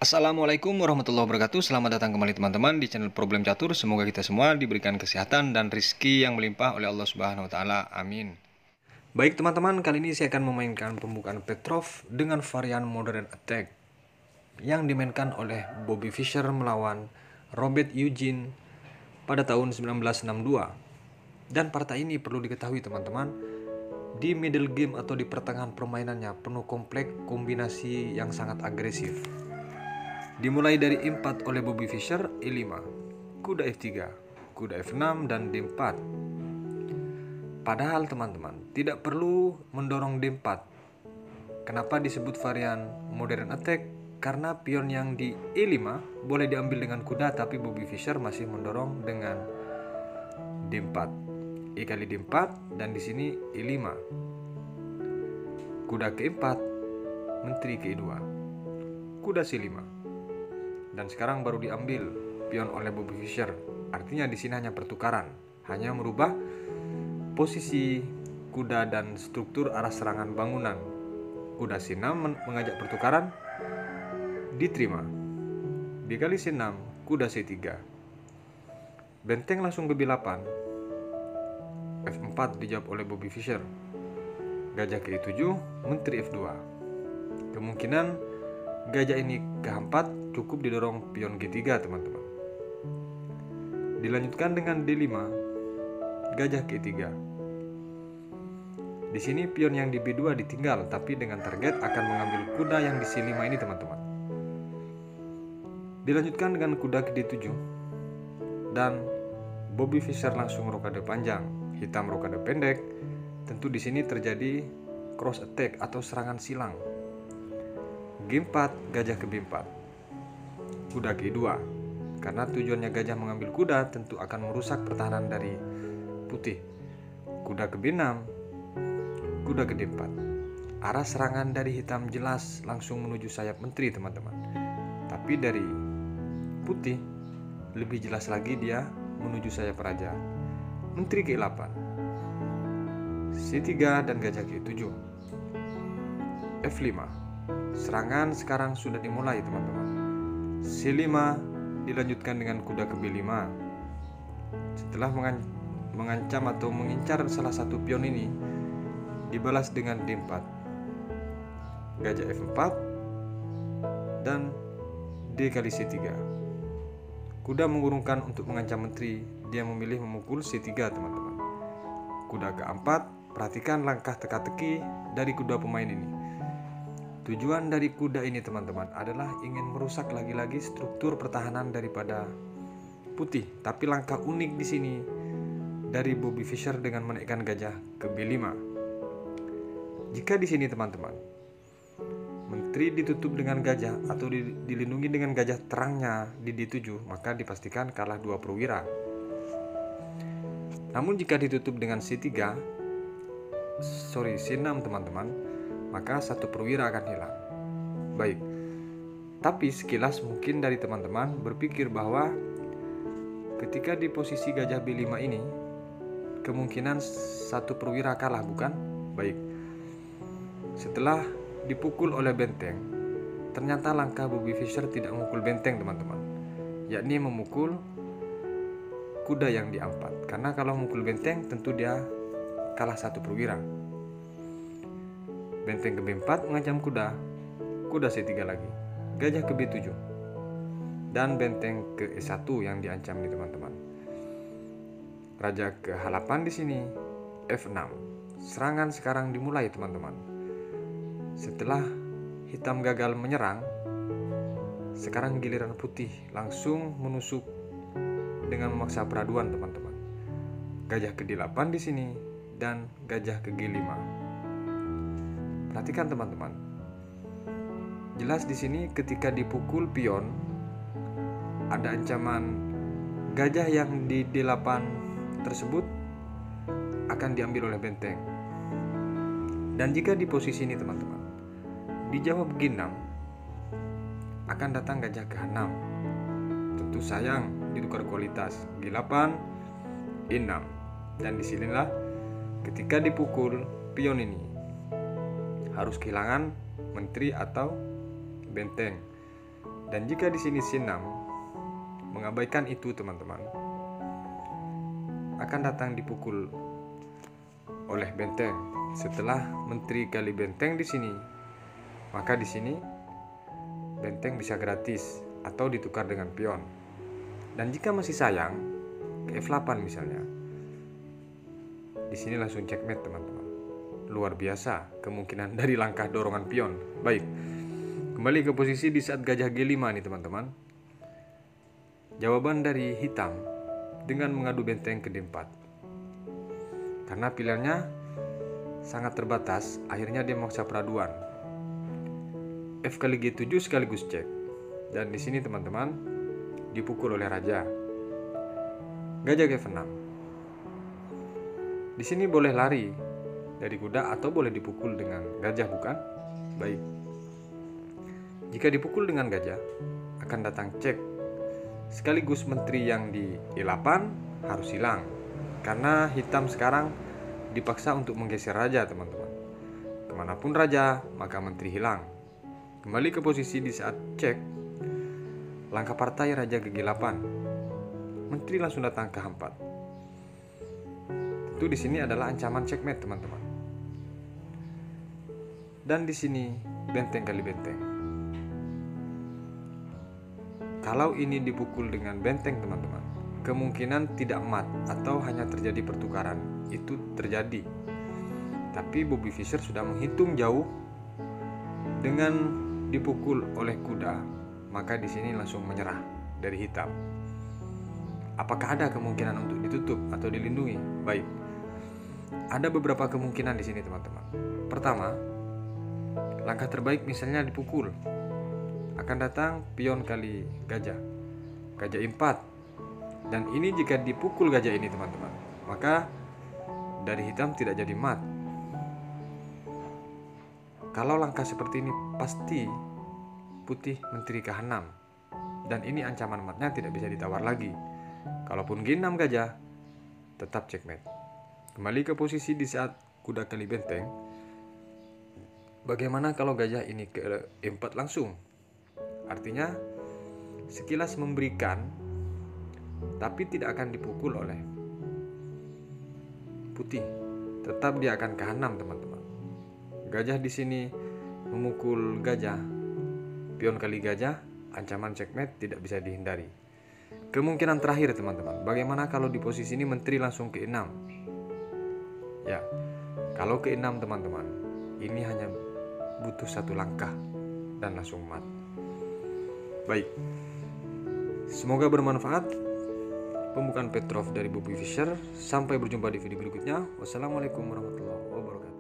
Assalamualaikum warahmatullahi wabarakatuh. Selamat datang kembali teman-teman di channel Problem Catur. Semoga kita semua diberikan kesehatan dan rizki yang melimpah oleh Allah Subhanahu wa taala. Amin. Baik teman-teman, kali ini saya akan memainkan pembukaan Petrov dengan varian Modern Attack yang dimainkan oleh Bobby Fischer melawan Robert Eugene pada tahun 1962. Dan partai ini perlu diketahui teman-teman, di middle game atau di pertengahan permainannya penuh kompleks kombinasi yang sangat agresif. Dimulai dari E4 oleh Bobby Fischer, E5, kuda F3, kuda F6, dan D4. Padahal teman-teman, tidak perlu mendorong D4. Kenapa disebut varian Modern Attack? Karena pion yang di E5 boleh diambil dengan kuda, tapi Bobby Fischer masih mendorong dengan D4. E kali D4, dan di sini E5. Kuda ke E4, menteri ke E2. Kuda C5. Dan sekarang baru diambil pion oleh Bobby Fischer. Artinya di sini hanya pertukaran, hanya merubah posisi kuda dan struktur arah serangan bangunan. Kuda C6 mengajak pertukaran, diterima. Dikali C6, kuda C3. Benteng langsung ke B8. F4 dijawab oleh Bobby Fischer. Gajah ke E7, menteri F2. Kemungkinan gajah ini ke H4 cukup didorong pion G3 teman-teman. Dilanjutkan dengan D5, gajah ke E3. Di sini pion yang di B2 ditinggal, tapi dengan target akan mengambil kuda yang di C5 ini teman-teman. Dilanjutkan dengan kuda ke D7, dan Bobby Fischer langsung rokade panjang, hitam rokade pendek. Tentu di sini terjadi cross attack atau serangan silang. G4, gajah ke B4, kuda ke E2. Karena tujuannya gajah mengambil kuda, tentu akan merusak pertahanan dari putih. Kuda ke B6, kuda ke D4. Arah serangan dari hitam jelas langsung menuju sayap menteri teman-teman. Tapi dari putih lebih jelas lagi dia menuju sayap raja. Menteri ke E8, C3, dan gajah ke E7. F5. Serangan sekarang sudah dimulai teman-teman. C5 dilanjutkan dengan kuda ke B5. Setelah mengancam atau mengincar salah satu pion ini, dibalas dengan D4. Gajah F4 dan D kali C3. Kuda mengurungkan untuk mengancam menteri, dia memilih memukul C3 teman-teman. Kuda ke A4, perhatikan langkah teka-teki dari kedua pemain ini. Tujuan dari kuda ini teman-teman adalah ingin merusak lagi-lagi struktur pertahanan daripada putih. Tapi langkah unik di sini dari Bobby Fischer dengan menaikkan gajah ke B5. Jika di sini teman-teman menteri ditutup dengan gajah atau dilindungi dengan gajah terangnya di D7, maka dipastikan kalah dua perwira. Namun jika ditutup dengan C6 teman-teman, maka satu perwira akan hilang. Baik, tapi sekilas mungkin dari teman-teman berpikir bahwa ketika di posisi gajah B5 ini kemungkinan satu perwira kalah, bukan? Baik, setelah dipukul oleh benteng, ternyata langkah Bobby Fischer tidak memukul benteng teman-teman, yakni memukul kuda yang di A4. Karena kalau memukul benteng tentu dia kalah satu perwira. Benteng ke B4 mengancam kuda, kuda C3 lagi, gajah ke B7, dan benteng ke E1 yang diancam nih teman-teman. Raja ke H8 di sini, F6. Serangan sekarang dimulai teman-teman. Setelah hitam gagal menyerang, sekarang giliran putih langsung menusuk dengan memaksa peraduan teman-teman. Gajah ke D8 di sini dan gajah ke G5. Perhatikan teman-teman. Jelas di sini ketika dipukul pion ada ancaman gajah yang di D8 tersebut akan diambil oleh benteng. Dan jika di posisi ini teman-teman dijawab G6, akan datang gajah ke H6. Tentu sayang ditukar kualitas G8, E6. Dan disinilah ketika dipukul pion ini harus kehilangan menteri atau benteng. Dan jika di sini C6 mengabaikan itu, teman-teman, akan datang dipukul oleh benteng. Setelah menteri kali benteng di sini, maka di sini benteng bisa gratis atau ditukar dengan pion. Dan jika masih sayang ke F8 misalnya, di sini langsung checkmate, teman-teman. Luar biasa kemungkinan dari langkah dorongan pion. Baik, kembali ke posisi di saat gajah G5 nih, teman-teman. Jawaban dari hitam dengan mengadu benteng ke D4. Karena pilihannya sangat terbatas, akhirnya dia memaksa peraduan. F kali G7 sekaligus cek. Dan di sini, teman-teman, dipukul oleh raja. Gajah G6. Di sini boleh lari dari kuda atau boleh dipukul dengan gajah, bukan? Baik. Jika dipukul dengan gajah, akan datang cek. Sekaligus menteri yang di E8 harus hilang. Karena hitam sekarang dipaksa untuk menggeser raja, teman-teman. Kemanapun raja, maka menteri hilang. Kembali ke posisi di saat cek. Langkah partai raja ke G8. Menteri langsung datang ke H4. Tentu di sini adalah ancaman checkmate, teman-teman. Dan di sini benteng kali benteng. Kalau ini dipukul dengan benteng, teman-teman, kemungkinan tidak mat atau hanya terjadi pertukaran. Itu terjadi. Tapi Bobby Fischer sudah menghitung jauh. Dengan dipukul oleh kuda, maka di sini langsung menyerah dari hitam. Apakah ada kemungkinan untuk ditutup atau dilindungi? Baik. Ada beberapa kemungkinan di sini, teman-teman. Pertama, langkah terbaik misalnya dipukul. Akan datang pion kali gajah. Gajah E4. Dan ini jika dipukul gajah ini, teman-teman, maka dari hitam tidak jadi mat. Kalau langkah seperti ini pasti putih menteri ke H6. Dan ini ancaman matnya tidak bisa ditawar lagi. Kalaupun G6 gajah, tetap checkmate. Kembali ke posisi di saat kuda kali benteng. Bagaimana kalau gajah ini ke E4 langsung? Artinya sekilas memberikan, tapi tidak akan dipukul oleh putih. Tetap dia akan ke H6, teman-teman. Gajah di sini memukul gajah, pion kali gajah, ancaman checkmate tidak bisa dihindari. Kemungkinan terakhir, teman-teman, bagaimana kalau di posisi ini menteri langsung ke E6? Ya, kalau ke E6, teman-teman, ini hanya butuh satu langkah dan langsung mat. Baik, semoga bermanfaat pembukaan Petrov dari Bobby Fischer. Sampai berjumpa di video berikutnya. Wassalamualaikum warahmatullahi wabarakatuh.